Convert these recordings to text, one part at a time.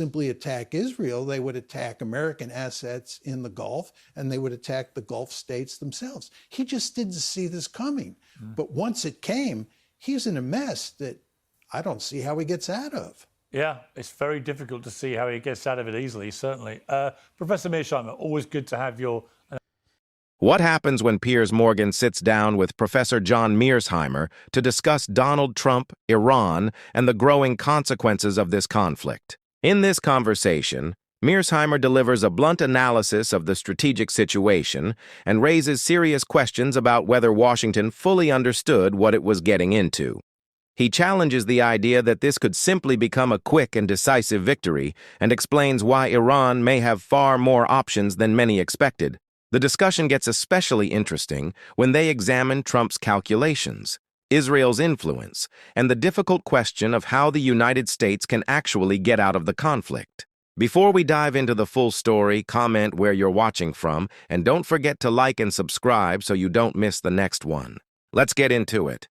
simply attack Israel, they would attack American assets in the Gulf, and they would attack the Gulf states themselves. He just didn't see this coming. But once it came, he's in a mess that I don't see how he gets out of. Yeah, it's very difficult to see how he gets out of it easily, certainly. Professor Mearsheimer, always good to have your... What happens when Piers Morgan sits down with Professor John Mearsheimer to discuss Donald Trump, Iran, and the growing consequences of this conflict? In this conversation, Mearsheimer delivers a blunt analysis of the strategic situation and raises serious questions about whether Washington fully understood what it was getting into. He challenges the idea that this could simply become a quick and decisive victory and explains why Iran may have far more options than many expected. The discussion gets especially interesting when they examine Trump's calculations, Israel's influence, and the difficult question of how the United States can actually get out of the conflict. Before we dive into the full story, comment where you're watching from, and don't forget to like and subscribe so you don't miss the next one. Let's get into it.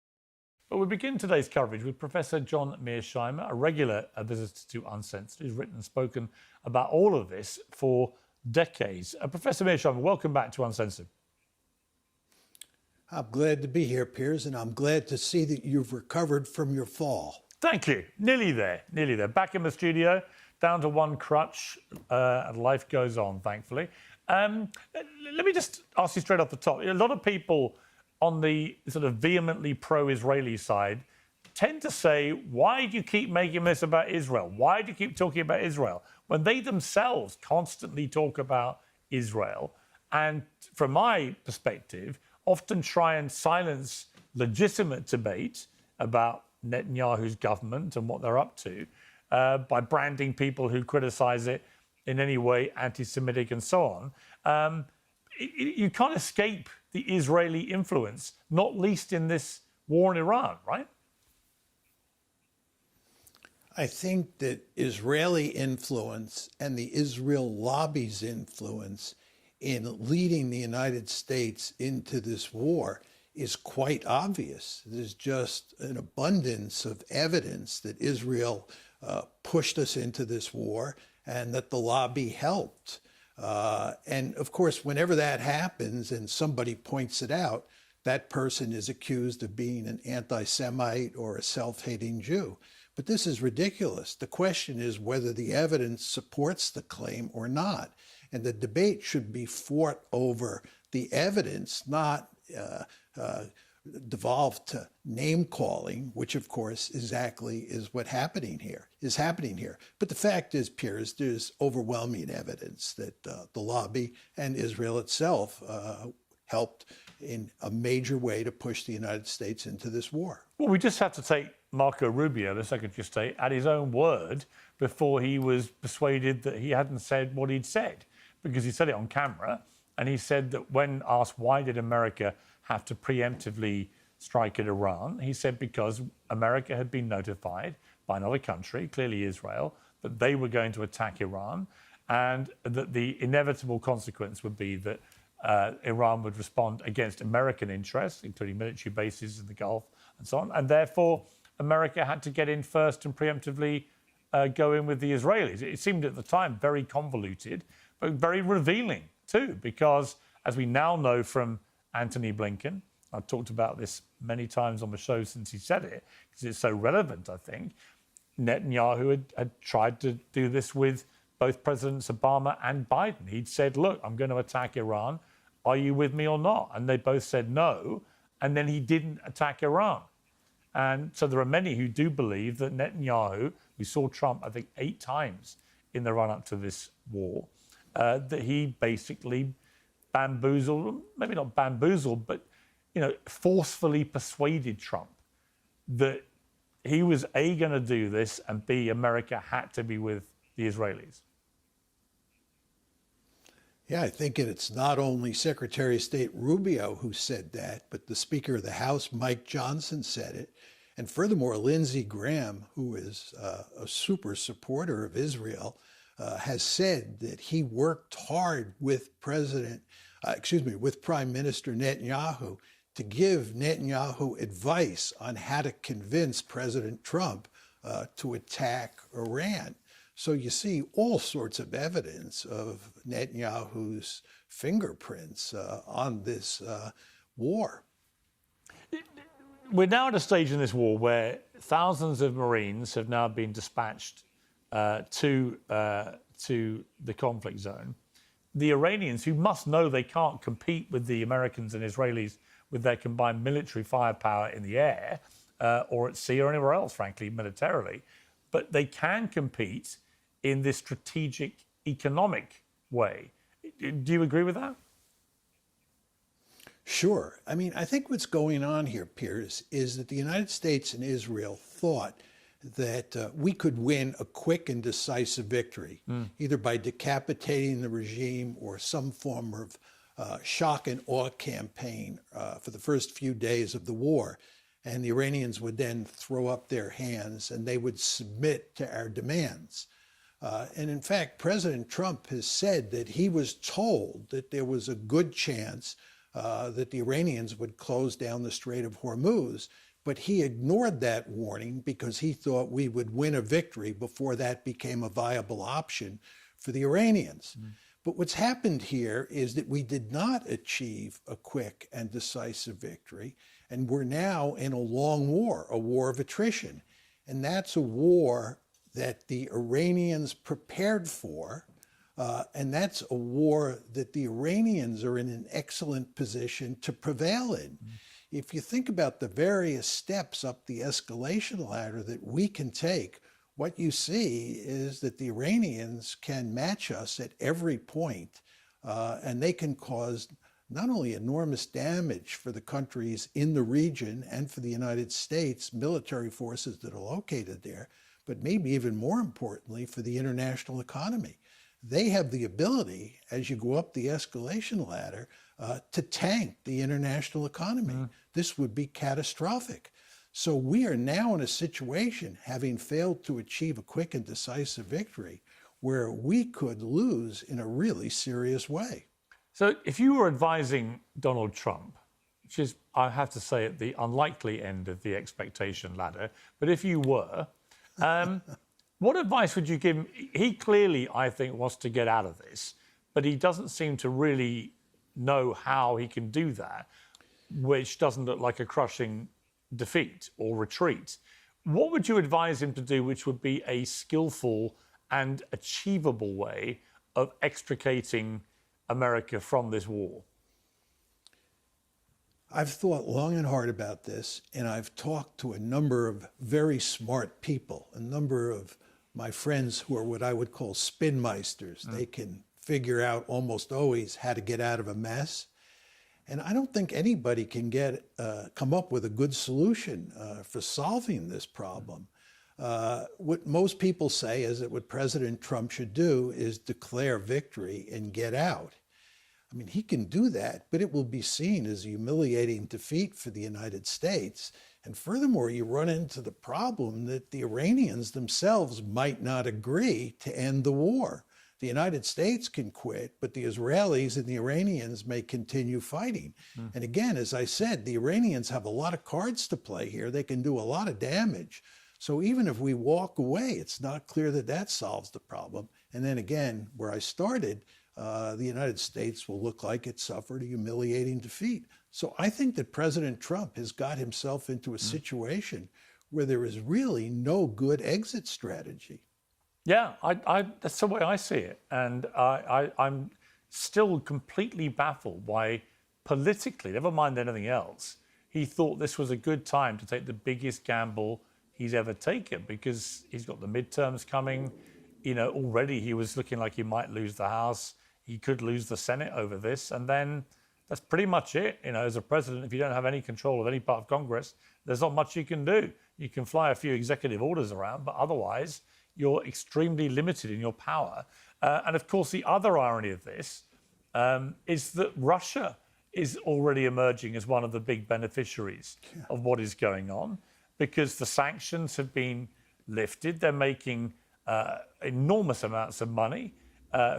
Well, we begin today's coverage with Professor John Mearsheimer, a regular visitor to Uncensored, who's written and spoken about all of this for decades. Professor Mearsheimer, welcome back to Uncensored. I'm glad to be here, Piers, and I'm glad to see that you've recovered from your fall. Thank you. Nearly there, nearly there. Back in the studio, down to one crutch, and life goes on, thankfully. Let me just ask you straight off the top. A lot of people on the sort of vehemently pro-Israeli side tend to say, why do you keep making this about Israel? Why do you keep talking about Israel? When they themselves constantly talk about Israel, and from my perspective, often try and silence legitimate debate about Netanyahu's government and what they're up to by branding people who criticize it in any way anti-Semitic and so on. You can't escape the Israeli influence, not least in this war in Iran, right? I think that Israeli influence and the Israel lobby's influence in leading the United States into this war is quite obvious. There's just an abundance of evidence that Israel pushed us into this war and that the lobby helped. And of course, whenever that happens and somebody points it out, that person is accused of being an anti-Semite or a self-hating Jew. But this is ridiculous. The question is whether the evidence supports the claim or not. And the debate should be fought over the evidence, not devolved to name calling, which of course exactly is what is happening here. But the fact is, Piers, there's overwhelming evidence that the lobby and Israel itself helped in a major way to push the United States into this war. Well, we just have to take Marco Rubio, the Secretary of State, at his own word before he was persuaded that he hadn't said what he'd said, because he said it on camera, and he said that when asked why did America have to preemptively strike at Iran, he said because America had been notified by another country, clearly Israel, that they were going to attack Iran, and that the inevitable consequence would be that Iran would respond against American interests, including military bases in the Gulf and so on, and therefore America had to get in first and preemptively go in with the Israelis. It seemed at the time very convoluted, but very revealing too, because as we now know from Antony Blinken, I've talked about this many times on the show since he said it, because it's so relevant, I think, Netanyahu had tried to do this with both Presidents Obama and Biden. He'd said, look, I'm going to attack Iran. Are you with me or not? And they both said no. And then he didn't attack Iran. And so there are many who do believe that Netanyahu, we saw Trump, I think, 8 times in the run-up to this war, that he basically bamboozled, maybe not bamboozled, but forcefully persuaded Trump that he was A, going to do this, and B, America had to be with the Israelis. Yeah, I think it's not only Secretary of State Rubio who said that, but the Speaker of the House, Mike Johnson, said it. And furthermore, Lindsey Graham, who is a super supporter of Israel, has said that he worked hard with Prime Minister Netanyahu to give Netanyahu advice on how to convince President Trump to attack Iran. So you see all sorts of evidence of Netanyahu's fingerprints on this war. We're now at a stage in this war where thousands of Marines have now been dispatched to the conflict zone. The Iranians, who must know they can't compete with the Americans and Israelis with their combined military firepower in the air or at sea or anywhere else, frankly, militarily, but they can compete in this strategic economic way. Do you agree with that? Sure. I mean, I think what's going on here, Piers, is that the United States and Israel thought that we could win a quick and decisive victory, either by decapitating the regime or some form of shock and awe campaign for the first few days of the war. And the Iranians would then throw up their hands and they would submit to our demands. And in fact, President Trump has said that he was told that there was a good chance that the Iranians would close down the Strait of Hormuz, but he ignored that warning because he thought we would win a victory before that became a viable option for the Iranians. But what's happened here is that we did not achieve a quick and decisive victory, and we're now in a long war, a war of attrition. And that's a war that the Iranians prepared for, and that's a war that the Iranians are in an excellent position to prevail in. If you think about the various steps up the escalation ladder that we can take, what you see is that the Iranians can match us at every point, and they can cause not only enormous damage for the countries in the region and for the United States military forces that are located there, but maybe even more importantly for the international economy. They have the ability, as you go up the escalation ladder, to tank the international economy. This would be catastrophic. So we are now in a situation, having failed to achieve a quick and decisive victory, where we could lose in a really serious way. So if you were advising Donald Trump, which is, I have to say, at the unlikely end of the expectation ladder, but if you were, what advice would you give him? He clearly, I think, wants to get out of this, but he doesn't seem to really know how he can do that, which doesn't look like a crushing defeat or retreat. What would you advise him to do, which would be a skillful and achievable way of extricating America from this war? I've thought long and hard about this, and I've talked to a number of very smart people, a number of my friends who are what I would call spinmeisters. They can figure out almost always how to get out of a mess. And I don't think anybody can come up with a good solution for solving this problem. What most people say is that what President Trump should do is declare victory and get out. I mean, he can do that, but it will be seen as a humiliating defeat for the United States. And furthermore, you run into the problem that the Iranians themselves might not agree to end the war. The United States can quit, but the Israelis and the Iranians may continue fighting. And again, as I said, the Iranians have a lot of cards to play here. They can do a lot of damage. So even if we walk away, it's not clear that that solves the problem. And then again, where I started, the United States will look like it suffered a humiliating defeat. So I think that President Trump has got himself into a situation where there is really no good exit strategy. Yeah, that's the way I see it. And I'm still completely baffled why politically, never mind anything else, he thought this was a good time to take the biggest gamble he's ever taken, because he's got the midterms coming. You know, already he was looking like he might lose the House. He could lose the Senate over this. And then that's pretty much it. You know, as a president, if you don't have any control of any part of Congress, there's not much you can do. You can fly a few executive orders around, but otherwise, you're extremely limited in your power. And of course, the other irony of this is that Russia is already emerging as one of the big beneficiaries of what is going on, because the sanctions have been lifted. They're making enormous amounts of money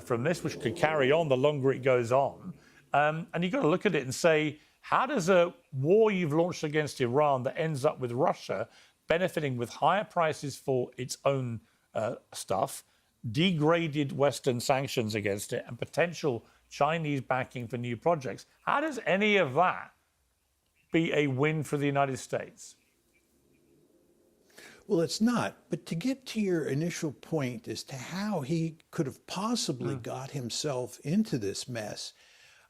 from this, which could carry on the longer it goes on. And you've got to look at it and say, how does a war you've launched against Iran that ends up with Russia benefiting with higher prices for its own stuff, degraded Western sanctions against it, and potential Chinese backing for new projects. How does any of that be a win for the United States? Well, it's not. But to get to your initial point as to how he could have possibly got himself into this mess,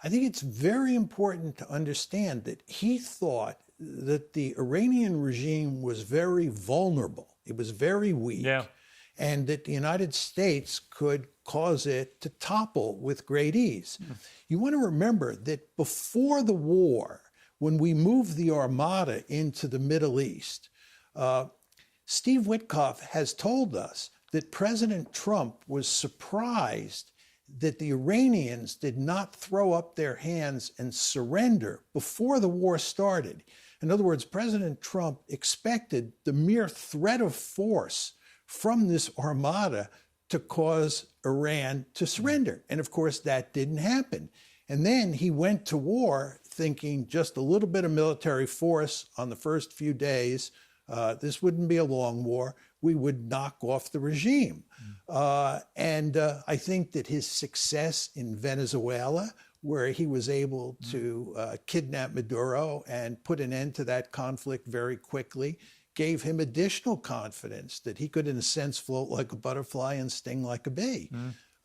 I think it's very important to understand that he thought that the Iranian regime was very vulnerable. It was very weak. Yeah. And that the United States could cause it to topple with great ease. You want to remember that before the war, when we moved the Armada into the Middle East, Steve Witkoff has told us that President Trump was surprised that the Iranians did not throw up their hands and surrender before the war started. In other words, President Trump expected the mere threat of force from this armada to cause Iran to surrender. And of course, that didn't happen. And then he went to war thinking just a little bit of military force on the first few days. This wouldn't be a long war. We would knock off the regime. And I think that his success in Venezuela, where he was able to kidnap Maduro and put an end to that conflict very quickly, gave him additional confidence that he could, in a sense, float like a butterfly and sting like a bee.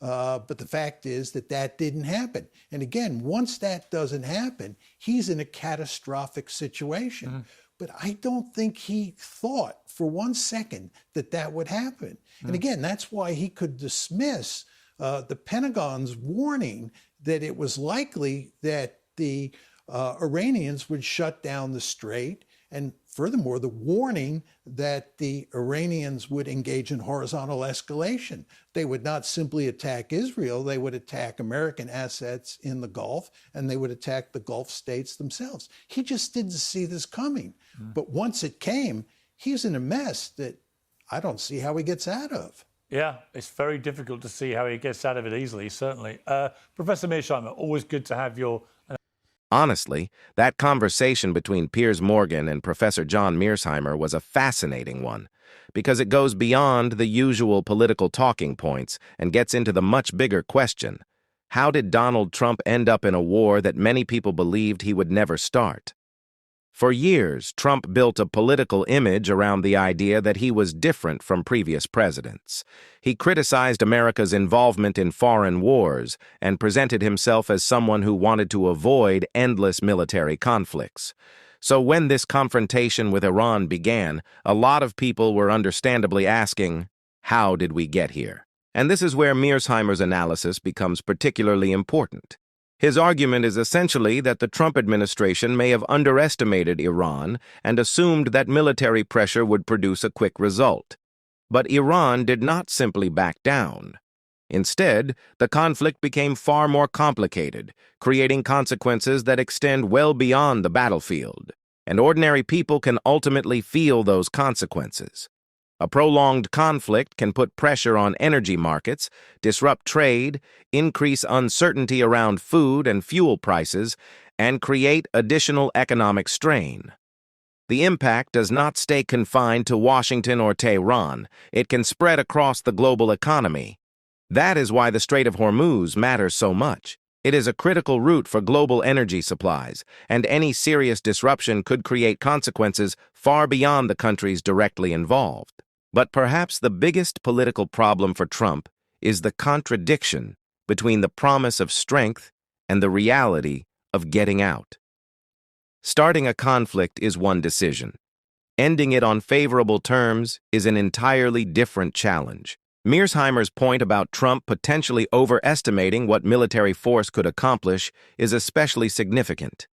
But the fact is that that didn't happen. And again, once that doesn't happen, he's in a catastrophic situation. But I don't think he thought for one second that that would happen. And again, that's why he could dismiss the Pentagon's warning that it was likely that the Iranians would shut down the strait. And furthermore, the warning that the Iranians would engage in horizontal escalation. They would not simply attack Israel, they would attack American assets in the Gulf, and they would attack the Gulf states themselves. He just didn't see this coming. But once it came, he's in a mess that I don't see how he gets out of. Yeah, it's very difficult to see how he gets out of it easily, certainly. Professor Mearsheimer, always good to have your... Honestly, that conversation between Piers Morgan and Professor John Mearsheimer was a fascinating one, because it goes beyond the usual political talking points and gets into the much bigger question. How did Donald Trump end up in a war that many people believed he would never start? For years, Trump built a political image around the idea that he was different from previous presidents. He criticized America's involvement in foreign wars and presented himself as someone who wanted to avoid endless military conflicts. So when this confrontation with Iran began, a lot of people were understandably asking, how did we get here? And this is where Mearsheimer's analysis becomes particularly important. His argument is essentially that the Trump administration may have underestimated Iran and assumed that military pressure would produce a quick result. But Iran did not simply back down. Instead, the conflict became far more complicated, creating consequences that extend well beyond the battlefield. And ordinary people can ultimately feel those consequences. A prolonged conflict can put pressure on energy markets, disrupt trade, increase uncertainty around food and fuel prices, and create additional economic strain. The impact does not stay confined to Washington or Tehran. It can spread across the global economy. That is why the Strait of Hormuz matters so much. It is a critical route for global energy supplies, and any serious disruption could create consequences far beyond the countries directly involved. But perhaps the biggest political problem for Trump is the contradiction between the promise of strength and the reality of getting out. Starting a conflict is one decision. Ending it on favorable terms is an entirely different challenge. Mearsheimer's point about Trump potentially overestimating what military force could accomplish is especially significant.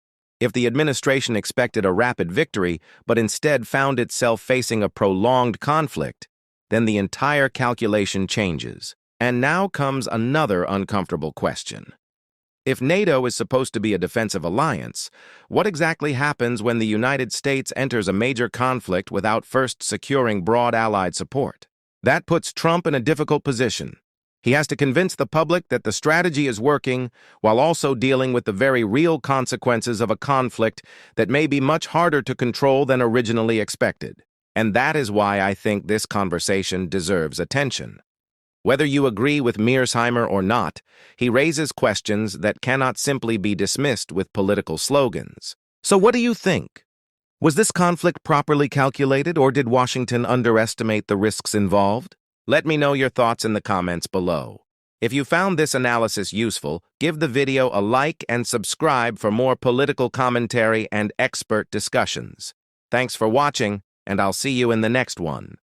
If the administration expected a rapid victory, but instead found itself facing a prolonged conflict, then the entire calculation changes. And now comes another uncomfortable question. If NATO is supposed to be a defensive alliance, what exactly happens when the United States enters a major conflict without first securing broad Allied support? That puts Trump in a difficult position. He has to convince the public that the strategy is working while also dealing with the very real consequences of a conflict that may be much harder to control than originally expected. And that is why I think this conversation deserves attention. Whether you agree with Mearsheimer or not, he raises questions that cannot simply be dismissed with political slogans. So what do you think? Was this conflict properly calculated, or did Washington underestimate the risks involved? Let me know your thoughts in the comments below. If you found this analysis useful, give the video a like and subscribe for more political commentary and expert discussions. Thanks for watching, and I'll see you in the next one.